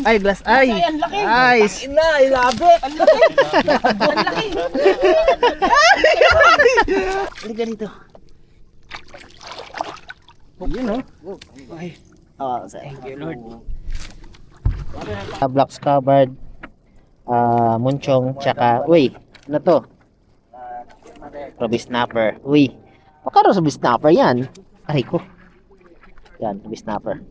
Ay, glass eye. Ay, ang laki. Nice. Ina, ilabit. Ang laki. Ang laki. Halika dito. Yun oh. Ay. Oh, thank you Lord. Blocks covered. Munchong tsaka, uy, ano to? Ruby snapper. Uy. Baka ruby snapper yan. Aray ko. Yan, ruby snapper.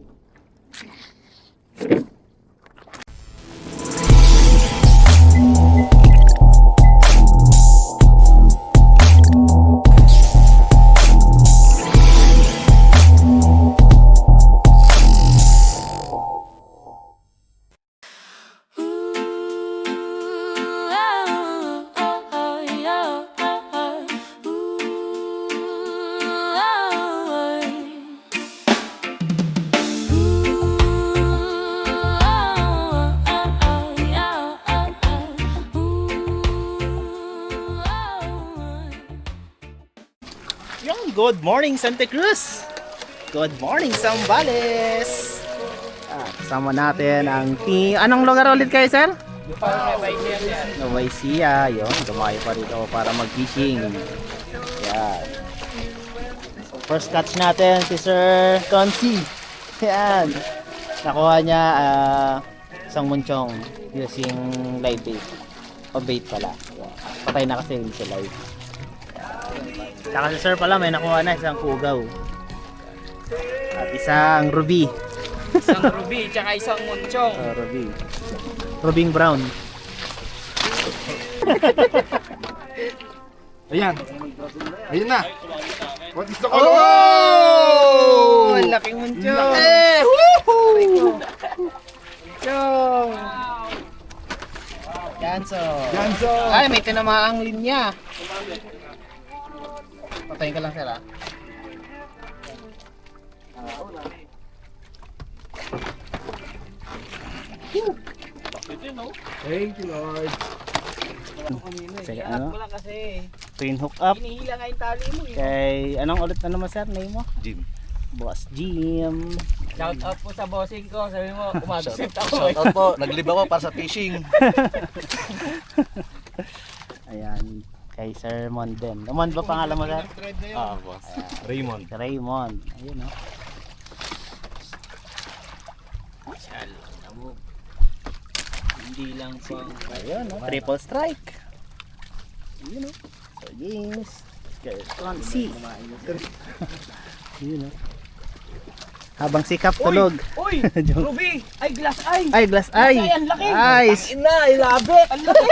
Good morning Santa Cruz. Good morning Zambales. Kasama natin ang team. Anong lugar ulit kayo, sir? Nueva Ecija. Yun, dumayo pa dito para mag-fishing. Yan. So, first catch natin si Sir Tonsi. Yan. Nakuha niya isang munchong using live bait. O bait pala. Yan. Patay na kasi hindi sa live. Saka si Sir pala may nakuha na isang kugaw. At isang ruby. Isang ruby, tsaka isang munchong. Ruby. Rubing brown. Ayan. Ayun na. What is the Oh! Oh! Ang laking munchong. Eh! Woohoo! Munchong. Ganso. Ganso. Ay, may tinamaang linya. Patayin ka lang sir ah. Thank you, Lord. Sige, Iangat ano? mo lang kasi. Twin hook up. Hinihila nga yung tali mo eh. Kay, anong ulit na naman sir, name mo? Jim. Boss Jim. Shout out po sa bossing ko. Sabi mo, umabsent ako eh. Shout out po. Naglib ako para sa fishing. Ayan, kay Sir Monden. Mon ba pangalan mo sir? Boss. Raymond. Si Raymond. Ayun oh. Hindi lang po. Ayun oh, triple strike. Ayun oh. So James. Kay Tonsi. Ayun oh. Habang sikap tulog. Uy! Joke. Ruby! Ay, glass eye! Ay, glass eye. Ay, ang laki. Nice. Ina, ilabit. Ang laki!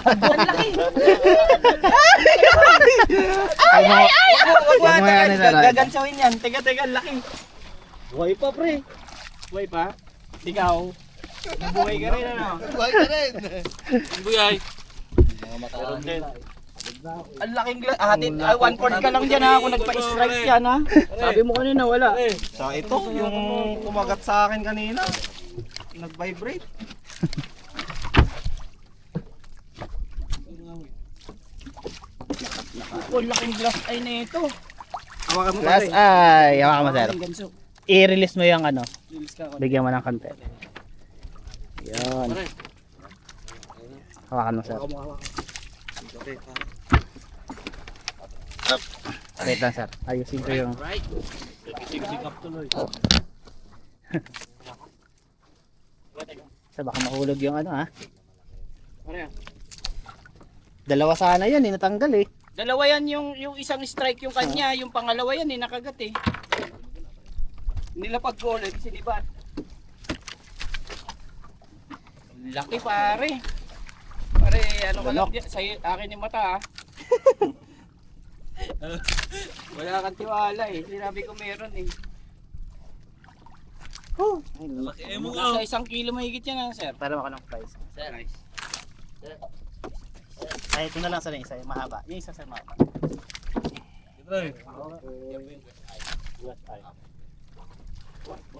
Ang laki! Ay, ay, ay! Wag mo yan, sir. Gagansawin yan. Teka, ang laki. Buhay pa, pre. Buhay pa? Ikaw? Buhay ka rin, ano? Buhay ka rin. Buhay. Ang laking glass. Atin, 1/4 ka lang dyan ha. Kung nagpa-strike yan ha. Sabi mo kanina wala. Sa ito, yung kumagat sa akin kanina. Nag-vibrate. Oh, laking glass eye na ito. Hawakan mo Glass kasi. eye. Hawakan mo sir. Ang ganso. I-release mo yung ano. Release ka ako. Bigyan mo ng konti. Yun. Hawakan mo sir. Wait lang sir. Ayusin ko yung... Right. Sikap tuloy. Sa baka mahulog yung ano ha. Ano yan? Dalawa sana yun, natanggal eh. Dalawa yan yung isang strike yung kanya, yung pangalawa yan nakagat eh. Nilapag ko ulit, sinibat. Laki pare. Pare, ano ka lang dyan, sa'yo, akin yung mata ah. Wala kang tiwala eh, sinabi ko meron eh. Sa 1 kilo mahigit yan ah, sir. Para maka ng price. Sir, nice. Ay, ito na lang sa isa, yung mahaba. Yung isa sa mahaba.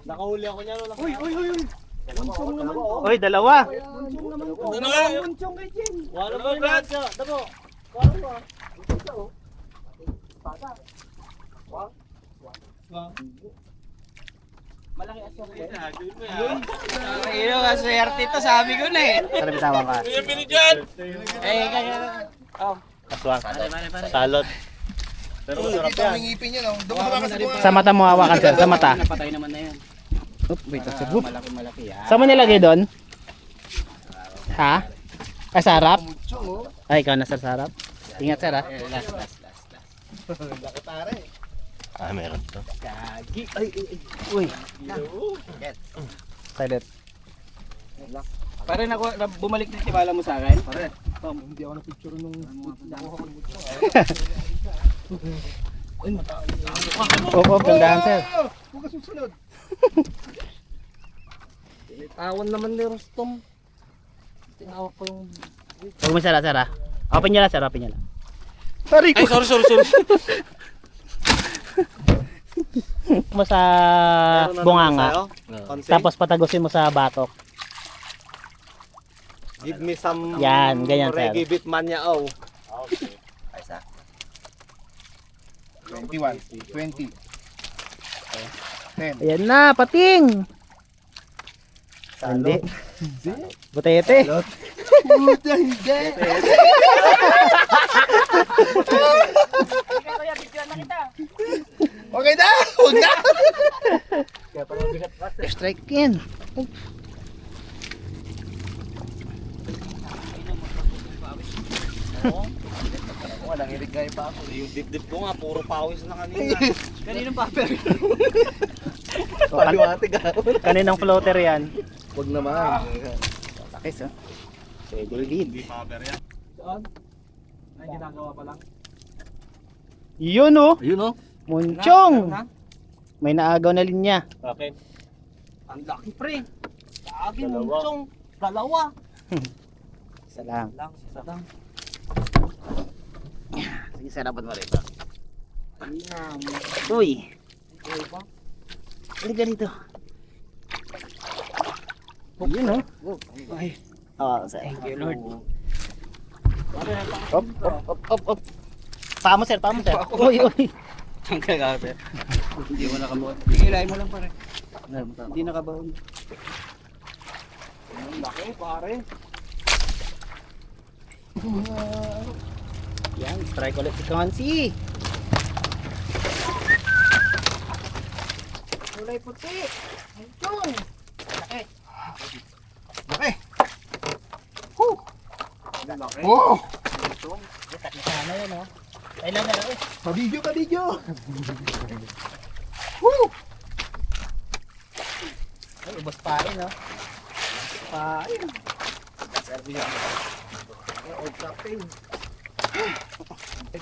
Nakahuli ako niyan. Uy! Munchong naman po. Uy, dalawa! Munchong naman po. Dalawa. Munchong kay Jen. Wala ba yung lahat siya? Dabo. Malaki aswang. Ayun, swerte ito, sabi ko na eh. Tara, bitawan ka. Eh, kaya. Oh. Aswang. Pare. Salot. Pero masarap yan. Ngipin niya, no? Doon ka kasi bunga. Sa mata mo hawakan, sir. Sa mata. Napatay naman na yan. Oop, wait. Malaki yan. Saan mo nilagay doon? Ha? Ay, sa harap? Ay, ikaw na sir, sa harap. Ingat sir ha. Last. Ah, meron to. Gagi. Uy. Silent. Pare, bumalik na tibala mo sa akin. Pare, hindi ako na-picture nung Oop, gandaan sir. Huwag ka susunod. Tinitawan naman ni Rostom. Tinawag ko yung... Huwag mo sir ha. Open nyo lang sir, open nyo lang. Ay, sorry. Mo sa bunganga. Tapos patagusin mo sa batok. Give me some Yan, ganyan, sir. reggae beat manya, oh. 21, 20. 10. Ayan na, pating! Hindi. Butete. Puta, hindi. Okay na, huwag na. Strike in. Walang irigay pa ako. Yung dibdib ko nga, puro pawis na kanina. Kaninong paper? Paliwatig ako. Kaninang floater yan? Huwag naman. Takis oh. Pwede lead. Hindi paper yan. Saan? Ay, ginagawa pa lang. Yun oh. Ayun, oh. Munchong. May naagaw na linya. Okay. Ang laki pre. Lagi Dalawa. munchong. Dalawa. Isa lang. Isa lang. Sige, sarapan mo rito. Uy. Halika dito. Yun oh. Ay. Oh, thank you Lord. Op. Paa mo sir. Uy. Ang kagate. Hindi mo nakabaon. Higilayin mo lang pare. Hindi nakabaon. Ang laki pare. Yan, strike ulit si Consi. Kulay puti. Munchong. Laki. Laki. Laki. Oh, Itak na sana yun oh. Kailan na lang eh. kabidyo. Woo! Ay, ubos pa rin oh. Pain.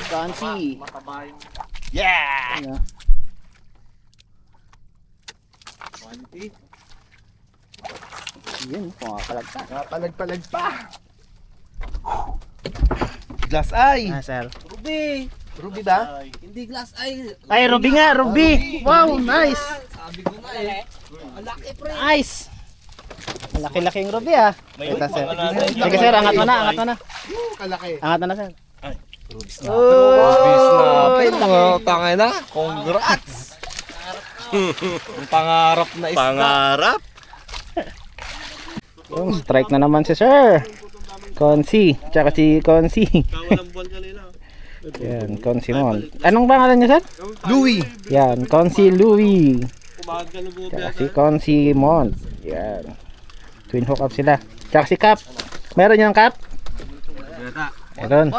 Consi. Mataba yung Yeah! Ano? Yun, pumakalagta. Palag pa. Glass eye. Ah, sir. Ruby. Ruby ba? Hindi glass eye. Ay, Ruby nga, Ruby! Wow, nice! Sabi ko nga eh. Ang laki pre. Nice! Malaki-laking Ruby ah. May Ito, sir. mga Sige sir, angat mo na. Kalaki. Angat na sir. Tangay na. Congrats. Ang pangarap na isda. Pangarap? Yung strike na naman si sir. Consi, tsaka si Consi. Kawalang buwan kanina. Yan, Consi Mon. Anong pangalan niya sir? Louis. Yan, Consi Louis. Kumaga ka ng Tsaka si Consi Mon. Yan. Twin hook up sila. Tsaka si Cap. Meron yung Cap? Meron.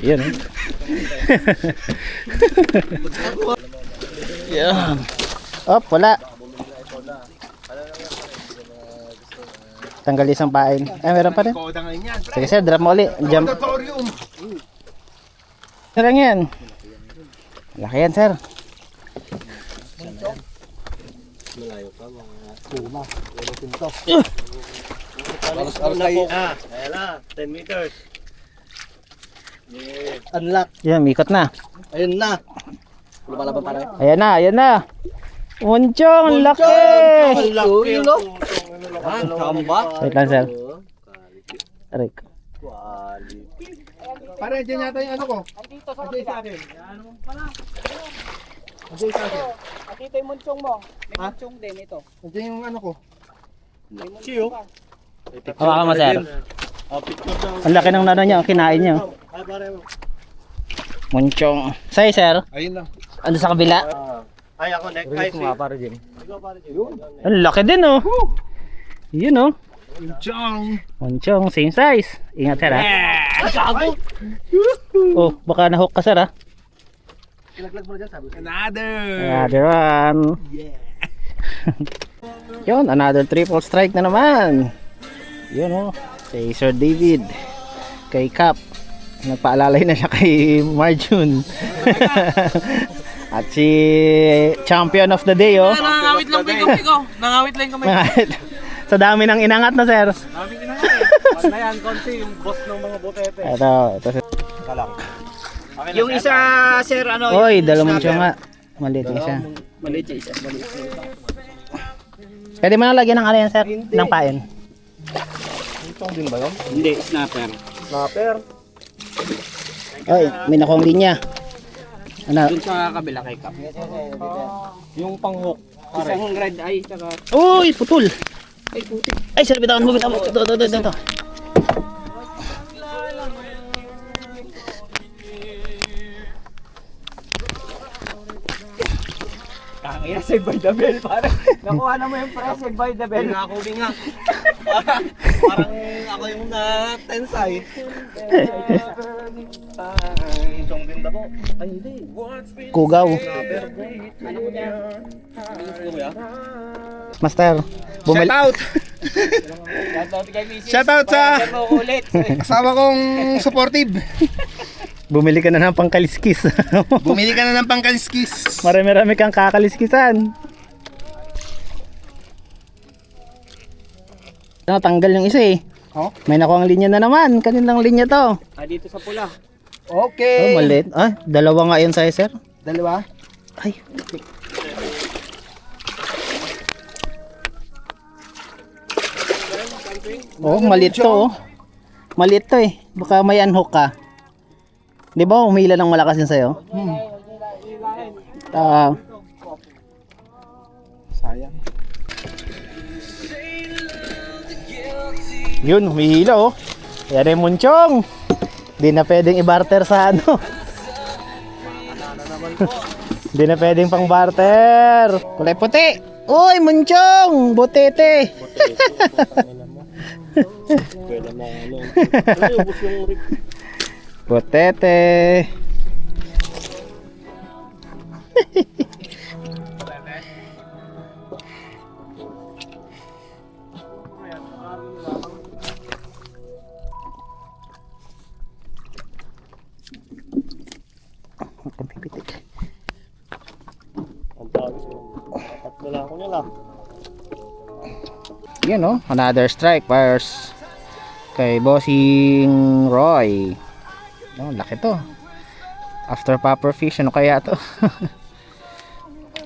Yan. Yan. Op, wala. Tanggal isang pain. Meron pa rin. Koda ngayon yan. Sige sir, drop mo ulit. Jump. Auditorium. Sir, lang yan. Laki yan sir. Aros na po. Ayan na, 10 meters. Unlock. Yan, mikot na. Ayun na. Lumalaban pare. Ayan na. Munchong, ang laki! Ang laki ang putong. Kamba. Wait lang sir. Aray ko. Pare, dyan yata yung ano ko. Andito sa akin. Nakita yung munchong mo. May munchong din ito. Nandiyan yung ano ko. May munchong Chiyo. pa. Hawakan mo, sir. Picture daw. Ang laki ng nano niya, kinain niya. Ay, pare mo. Munchong. Sa'yo, sir. Ayun na. Ano sa kabila? Ay, ako next. Ay, si. para dyan. Ikaw, pare, Jim. Ang laki din, oh. Yun, oh. Chong! Munchong, same size. Ingat, sir, ha? Oh, baka na-hook ka, sir, ha? Another! Another one. Yun, another triple strike na naman. Yun, oh. Kay Sir David. Kay Cap. Nagpaalalay na siya kay Marjun. At si champion of the day, oh. Nangawit lang po yung kamay ko. Nangawit lang yung kamay ko. Sa dami ng inangat na, sir. Sabi ko na nga eh. Wag na yan, konti yung boss ng mga botete. Ito. Kalang. Okay Yung isa, sir, ano? Oy, yung dalawang snapper. munchong nga. Maliit yung isa. Maliit yung isa. Maliit. Pwede mo na lagyan ng ano yan, sir? Ng pain. Itong din ba yun? Hindi, snapper. Snapper. Oy, may nakuha ang linya. Ano? Dun sa kabila kay Cap. Yung pang-hook. Pare. Isang red eye, saka... Uy, putol. Ay, putik. Ay, sir, bitawan mo. Ito. Kaya save by the bell, pare. Nakuha na mo yung price, save by the bell. Pinakakubing nga. Parang ako yung na-tensay. Itong din ako. Ay, hindi. Kugaw. Ano ko niya? Master, bumalik. Shoutout! Shoutout kay Mrs. Shoutout sa- Pag-order mo ulit. Kasama kong supportive. Bumili ka na ng pangkaliskis. Bumili ka na ng pangkaliskis. Marami-rami kang kakaliskisan. Tanggal yung isa, eh. Oh? May nakuha ang linya na naman. Kanilang linya to. Dito sa pula. Okay. Oh, maliit. Ah, dalawa nga yun sa'yo, sir. Dalawa. Ay. Oh, maliit to, oh. Maliit to, eh. Baka may unhook ka. Di ba humila ng malakas yun sa'yo? Ah, Sayang. yun, humihila, oh. Yan yung munchong. Di na pwedeng i-barter sa ano. Di na pwedeng pang barter. Kulay puti. Uy, munchong! Butete! Pwede na ano. Ano yung bus yung rig? Butete! Pipitik. Ang tawag siya. Tatlo lang ako nila. Yun, oh, another strike fires kay Bossing Roy. Oh, laki to. After popper fish, ano kaya to?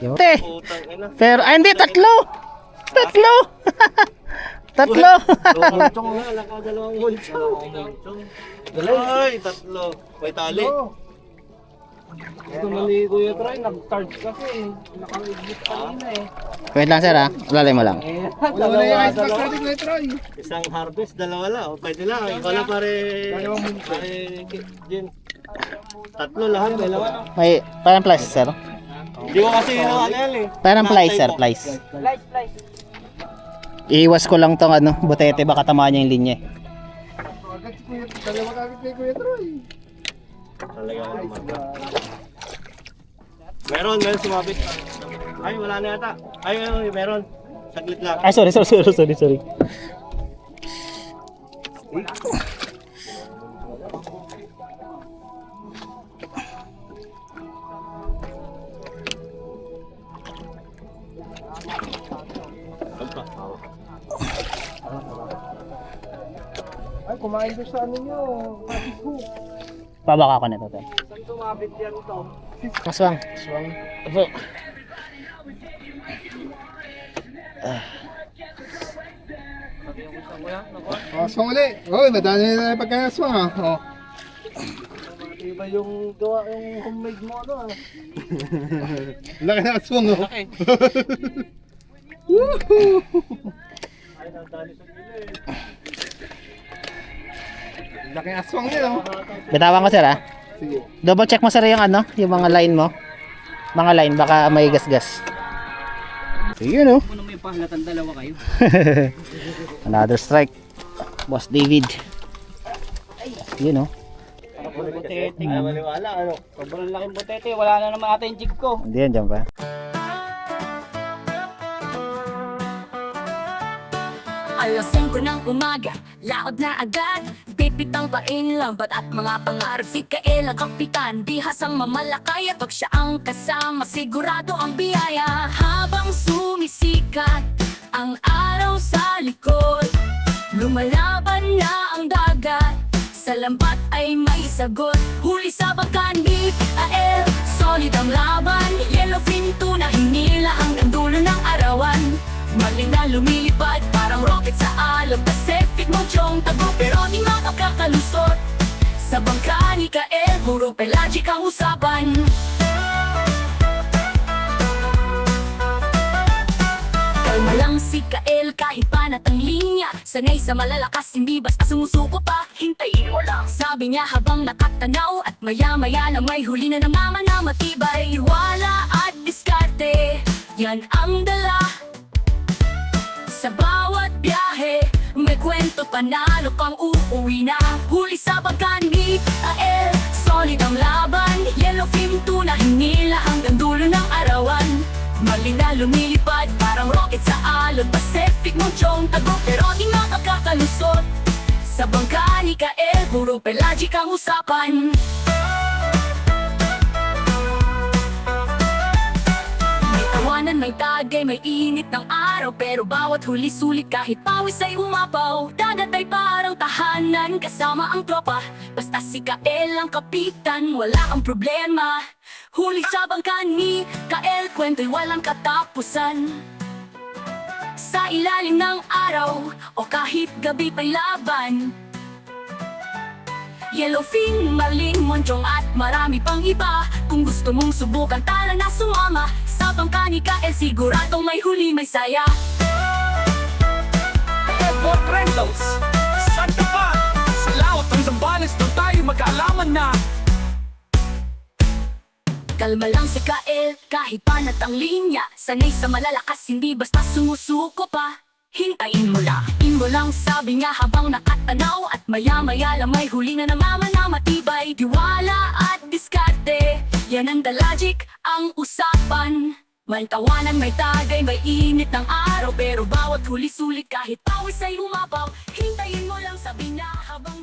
Yote. Putang ina. Pero, ay hindi, tatlo! Tatlo! Tatlo! Mulchong na, laka dalawang mulchong. Ay, tatlo. May tali. Ito mali Kuya Troy, nag-charge kasi. Naka-exit kanina eh. Wait lang, sir, ha? Lalay mo lang. Wala na yung ice box natin na Troy. Isang harvest, dalawa lang. O, pwede lang. Ikaw lang pare. Pare, Jim. Tatlo lahat, dalawa lang. May, parang plies, sir. Hindi ko kasi ano yan eh. Parang plies, sir, plies. Slice. Iiwas ko lang tong ano, butete, baka tamaan niya yung linya. Agad si Kuya, dalawa kagad kay Kuya Troy. Talaga naman. Meron sumabit. Ay, wala na yata. Ay, meron. Saglit lang. Ay, sorry. Ay, kumain doon sa ano nyo. Kapit ko. Pabaka ko nito, sir. Saan sumabit yan to? Maswang. Opo. Oh, swang ulit. Oh, nadali na yung pagkakaswang ah. Oh. Iba yung gawa, yung homemade mo ano ah. Laki na aswang oh. Laki. Ay, nadali sa gilid. Laki na aswang niya oh. Bitawan ko sir ah. Sige. Double check mo sir yung ano, yung mga line mo. Mga line, baka may gas-gas. Yun oh. Ano may pahalatan dalawa kayo? Another strike. Boss David. Yun oh. Butete. Ay, maliwala ano. Sobrang laking butete. Wala na naman ata yung jig ko. Hindi yan dyan pa. Alas 5 ng umaga, laod na agad. Pipitang painlambat at mga pangarap. Si Kael ang kapitan, di hasang mamalakay. At pag siya ang kasama, sigurado ang biyaya. Habang sumisikat ang araw sa likod, lumalaban na ang dagat. Sa lambat ay may sagot. Huli sa bangkan, ni Kael, solid ang laban. Yellowfin tuna, hinila hanggang dulo ng arawan. Maling na lumilipad, parang rocket sa alog. Pacific Monchong tago, pero di makakalusot. Sa bangka ni Kael, puro pelagic ang usapan. Kalma lang si Kael kahit panat ang linya. Sanay sa malalakas, hindi basta sumusuko pa. Hintayin mo lang, sabi niya habang nakatanaw. At maya-maya lang may huli na namama na matibay. Wala at diskarte, yan ang dala. Sa bawat biyahe, may kwento, panalo kang uuwi na. Huli sa bangkan ni Kael, solid ang laban. Yellowfin tuna, hinila hanggang dulo ng arawan. Maling na lumilipad, parang rocket sa alog. Pacific Monchong tago, pero di makakalusot. Sa bangka ni Kael, puro pelagic ang usapan. May tagay, may init ng araw. Pero bawat huli sulit kahit pawis ay umapaw. Dagat ay parang tahanan kasama ang tropa. Basta si Kael ang kapitan, wala kang problema. Huli sa bangka ni Kael, kwento'y walang katapusan. Sa ilalim ng araw o kahit gabi pa'y laban. Yellowfin, Maling, Monchong at marami pang iba. Kung gusto mong subukan, tara na sumama. Sa bangka ni Kael, siguradong may huli, may saya. Airport Rentals Santa Pa, sa laot ng Zambales, doon tayo magkaalaman na. Kalma lang si Kael, kahit panat ang linya. Sanay sa malalakas, hindi basta sumusuko pa. Hintayin mo lang, sabi nga habang nakatanaw. At maya-maya lang may huli na namama na matibay. Diwala at diskarte, yan ang dalagic ang usapan. May tawanan, may tagay, may init ng araw. Pero bawat huli sulit kahit pawis ay umapaw. Hintayin mo lang, sabi na habang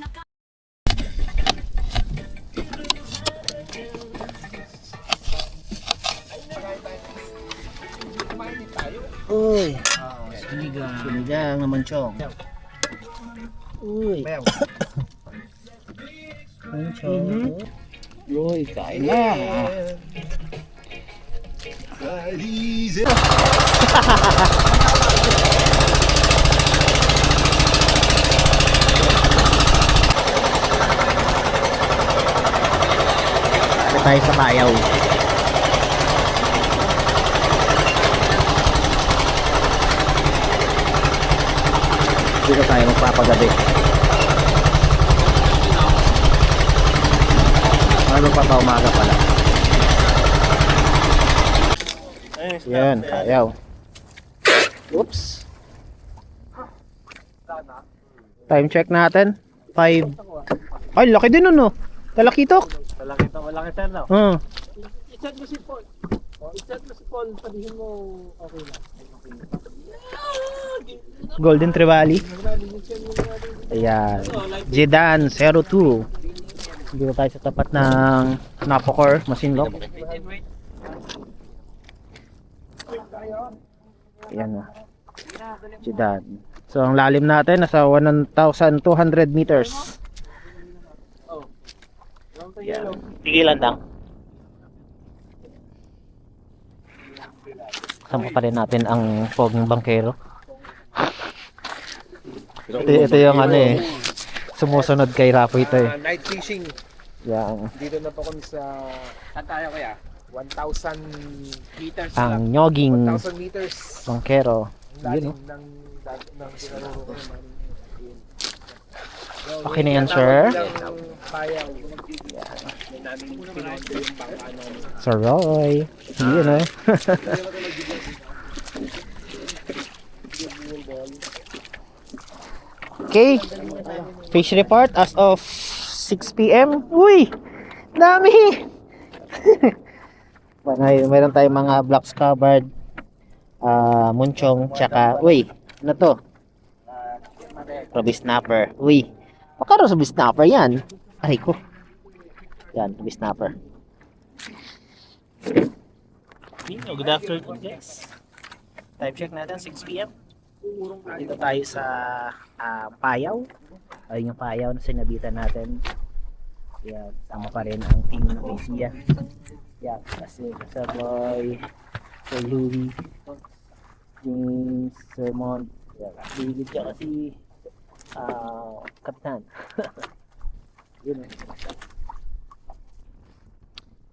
Uy. Sinigang naman chong. Uy. Manchong. Uy, kain na. Tayo sa bayaw. Dito tayo magpapagabi. Ano pa pa umaga pala. Yan, ayaw. Oops. Time check natin. 5. Ay, laki din ano. Talakitok. Malaki sir no? I-chat mo si Paul. I-chat mo si Paul, sabihin mo okay na. Golden Trevally. Ayan. Jedan 02. Dito tayo sa tapat ng Napocor, Masinloc. Ayan o. Jedan. So ang lalim natin nasa 1,200 meters. Ayan. Tigilan lang. Kasama pa rin natin ang poging bangkero. Ito yung ano eh. Sumusunod kay Rapo ito eh. Night fishing. Yan. Dito na po kami sa Saan tayo kaya? 1,000 Meters lang. Ang nyoging 1,000 meters. bangkero. Lalim Yun, oh. ng ginaruro ko naman. Okay na yan, sir. Payaw. Sir Roy. Yun, oh. Okay. Fish report as of 6 p.m. Uy! Dami! Mayroon tayong mga black scabbard, munchong, tsaka, uy, ano to? Ruby snapper. Uy, baka ruby snapper yan. Aray ko. Yan, ruby snapper. Good afternoon, guys. Time check natin, 6 p.m. Dito tayo sa Payaw. Ayun yung Payaw na sinabitan natin. Yan, sama pa rin ang team ng Asia. Yan, kasi Sir Boy, Sir Louie, James, Sir Mont. Yan, David siya kasi kapitan. Yun.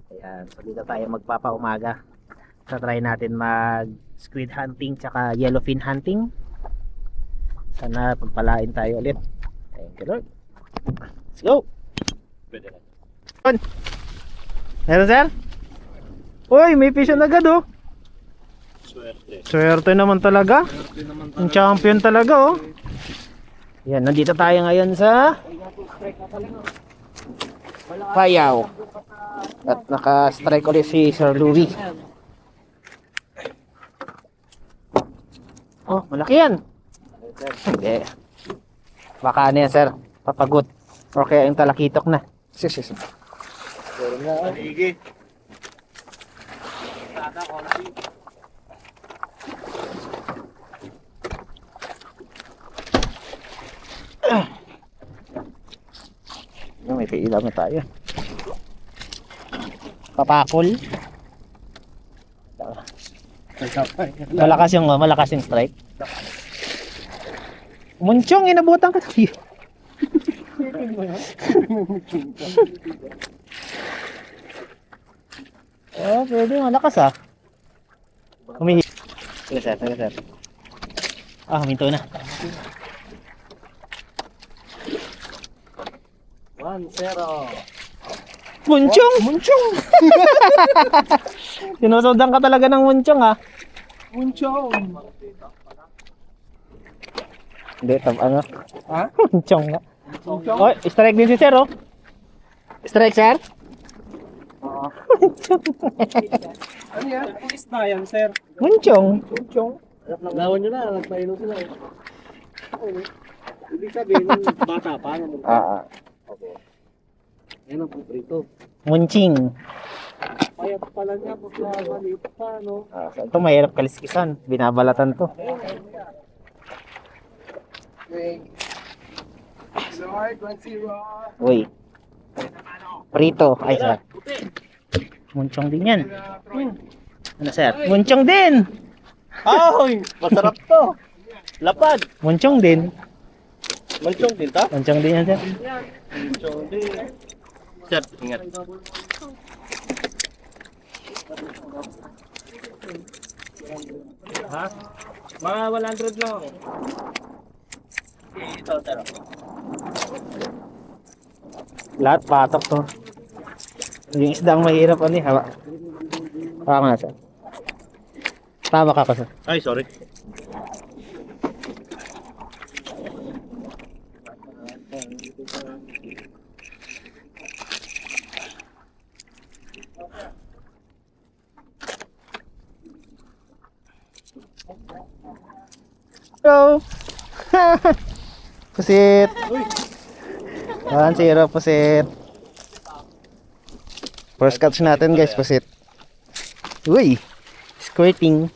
Ayan, so dito tayo magpapaumaga. So try natin mag squid hunting tsaka yellowfin hunting. Sana pagpalain tayo ulit. Thank you Lord. Let's go. Pwede na. Meron sir? Uy, may fish on agad oh. Swerte. Swerte naman talaga. Ang champion talaga oh. Yan, nandito tayo ngayon sa Payaw. At naka-strike ulit si Sir Louie. Oh, malaki yan. Hindi. Baka ano yan, sir? Papagot. O kaya yung talakitok na. Sis. Haligi. May pailaw na tayo. Papakol. Malakas yung strike. Munchong, inabutan ka tayo. Oh, pwede, malakas ah. Humihi. Sige sir. Ah, huminto na. 1-0. Munchong! Sinusundan ka talaga ng munchong ah. Munchong. Hindi, ano? Ha? Munchong nga. Munchong? Oh, strike din si sir oh. Strike sir? Ano yan? Ang isda yan, sir. Munchong. Munchong. Lawan nyo na, nagpainom sila. Ibig sabihin, bata pa. Ah. Yan ang puprito. Munching. Payat pala niya, pagka maliit pa, no? Ah, so ito mahirap kaliskisan. Binabalatan to. Okay. Lord, 1-0. Uy. Prito. Ay, sir. Munchong din yan. Ano, sir? Munchong din! Ay! Masarap to! Lapad! Munchong din. Malchong din ta? Munchong din yan, sir. Malchong din. Sir, ingat. Ha? Mga 100 lang ako. Ito, sir. Lahat patok to. Yung isdang mahirap ano eh. Hawa. Hawa ka na, sir. Tama ka, sir. Ay, sorry. Hello! Pusit! 1-0, pusit. First catch natin guys, pusit. Uy! Squirting.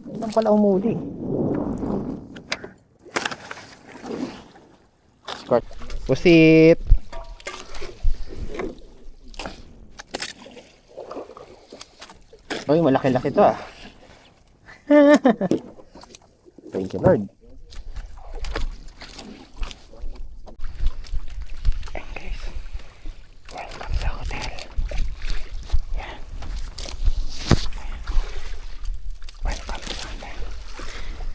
Ilan pala umuli? Squirt. Pusit! Uy, malaki-laki to ah. Thank you, Lord. And guys, welcome sa hotel. Yan. Welcome sa hotel.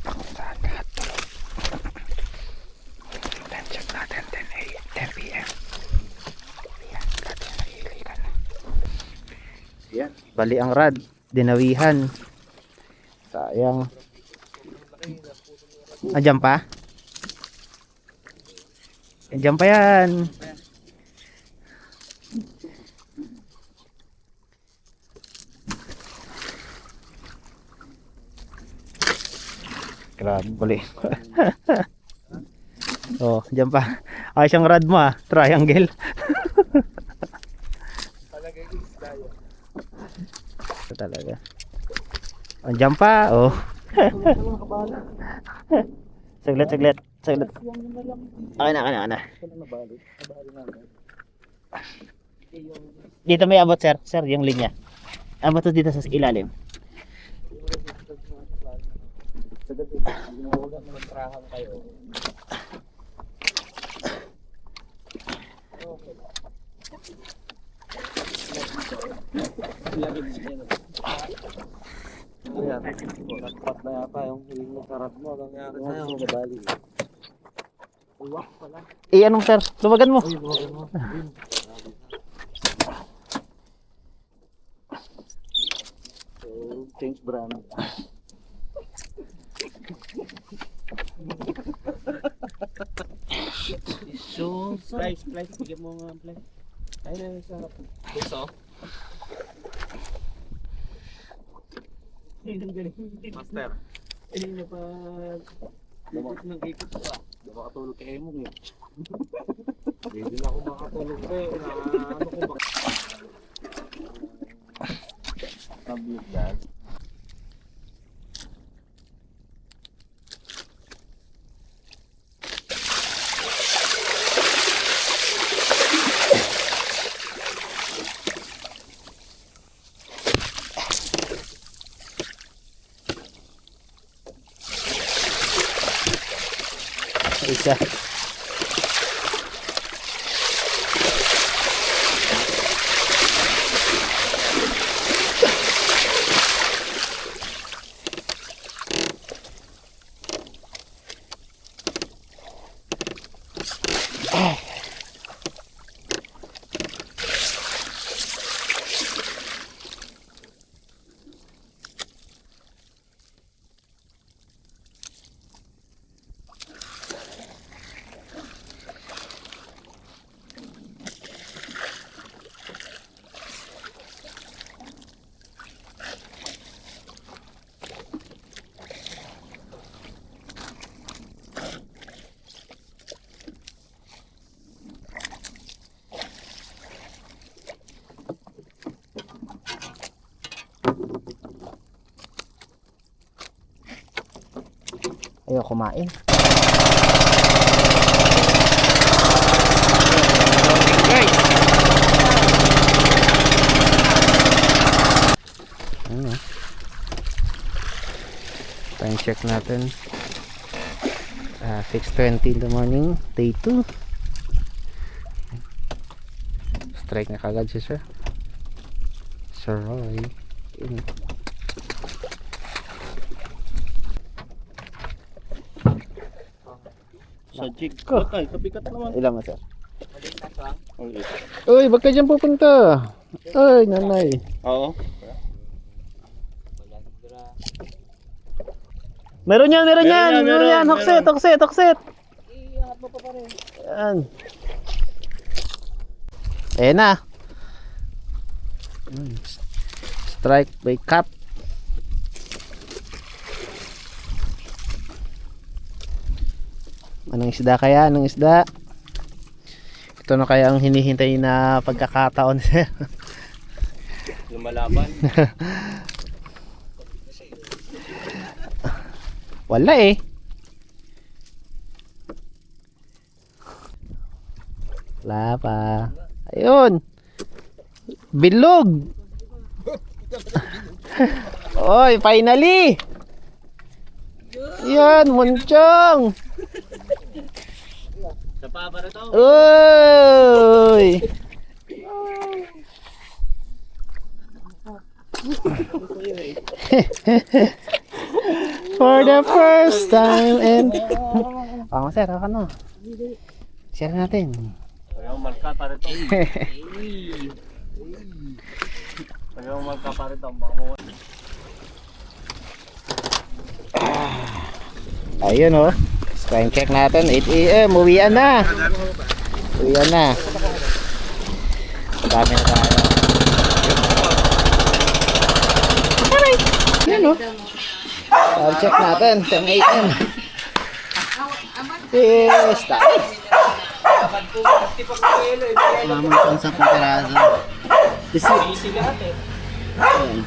Kung saan lahat tulog. Then check natin 10 p.m. Yan, natin nahihilikan na. Yan, bali ang rad. Dinawihan. Sayang. Diyan pa? Diyan pa yan. Grabe, bali. Oh, diyan pa. Ay, siyang rad mo ah. Triangle. Ito talaga. Andiyan pa, oh. Saglit. Okay na. Dito may abot, sir. Sir, yung linya. Abot to dito sa ilalim. Nagpat na yata yung huling mo sarap mo. Nangyari sa'yo. Mabali. Anong sir? Lumagan mo. Change brand. So, Flies, bigyan mo nga flies. Ayun, sa puso. Master. Hindi na pa ikot ng ikot ko ah. Hindi makatulog kay Emong eh. Hindi na ako makatulog eh. Ano ko ba? Tablet yan. Isa. Ayaw kumain. Guys. Ano? Time check natin. 6:20 in the morning, day 2. Strike na kagad si Sir. Sir Roy. Sa jig ko. Ay, kabigat naman. Ilan mo, Sir? Uy, baka dyan pupunta. Ay, nanay. Oo. Meron yan. Meron. Hokset. Iangat mo pa rin. Yan. Ayan na. Strike by cap. Anong isda kaya? Ito na kaya ang hinihintay na pagkakataon, sir. Lumalaban. Wala eh. Wala pa. Ayun. Bilog. Oy, finally. Yan, munchong. Sa papa na to. Uy! For the first time and... Oh, sir, ako no. Share natin. Ayaw marka pa rin to. Ayaw marka pa rin to. Baka mo. Ayun oh. Time check natin, 8 AM. Uwian na. Uwian na. Dami na tayo. Yan oh. Time check natin, 10 AM. Yes, tayo. Salamat po sa pagkarazo. Easy lahat eh. Ayan.